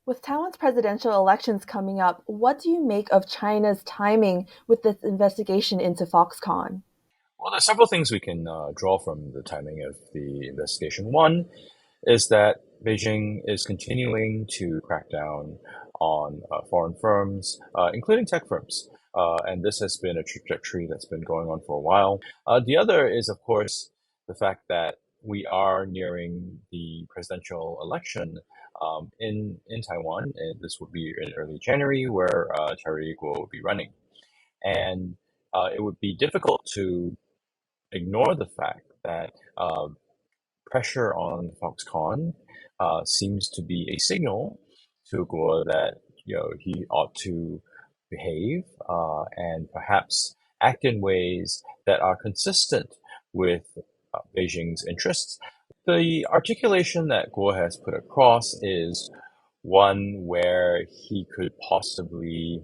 With Taiwan's presidential elections coming up, what do you make of China's timing with this investigation into Foxconn? Well, there's several things we can draw from the timing of the investigation. One is that Beijing is continuing to crack down on foreign firms, including tech firms. And this has been a trajectory that's been going on for a while. The other is, of course, the fact that we are nearing the presidential election in Taiwan. And this will be in early January, where Terry Gou will be running. And it would be difficult to ignore the fact that pressure on Foxconn seems to be a signal to Guo that he ought to behave and perhaps act in ways that are consistent with Beijing's interests. The articulation that Guo has put across is one where he could possibly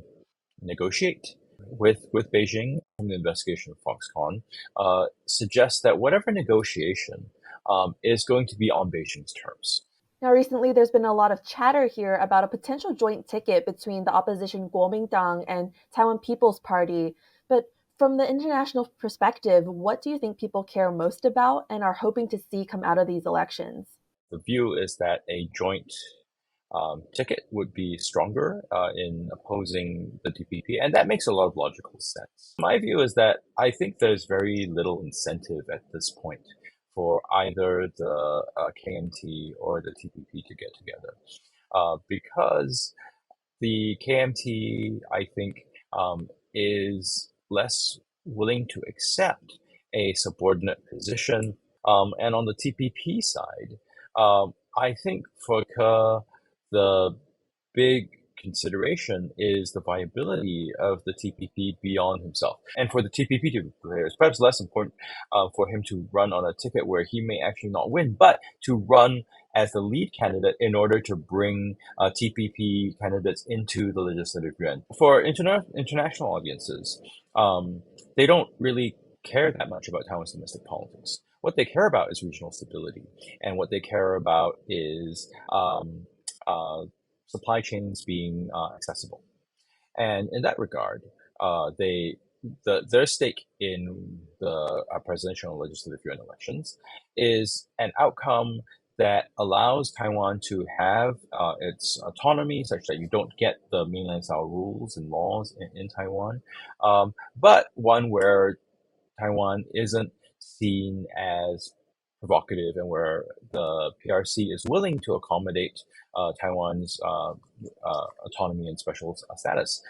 negotiate with Beijing from the investigation of Foxconn suggests that whatever negotiation is going to be on Beijing's terms. Now, recently, there's been a lot of chatter here about a potential joint ticket between the opposition Kuomintang and Taiwan People's Party. But from the international perspective, what do you think people care most about and are hoping to see come out of these elections? The view is that a joint ticket would be stronger in opposing the TPP, and that makes a lot of logical sense. My view is that I think there's very little incentive at this point for either the KMT or the TPP to get together, because the KMT, I think, is less willing to accept a subordinate position. And on the TPP side, I think for the big consideration is the viability of the TPP beyond himself. And for the TPP to be clear, it's perhaps less important for him to run on a ticket where he may actually not win, but to run as the lead candidate in order to bring TPP candidates into the legislative yuan. For international audiences, they don't really care that much about Taiwan's domestic politics. What they care about is regional stability, and what they care about is uh, supply chains being accessible. And in that regard, their stake in the presidential and legislative yuan elections is an outcome that allows Taiwan to have its autonomy, such that you don't get the mainland style rules and laws in Taiwan, but one where Taiwan isn't seen as provocative and where the PRC is willing to accommodate Taiwan's autonomy and special status.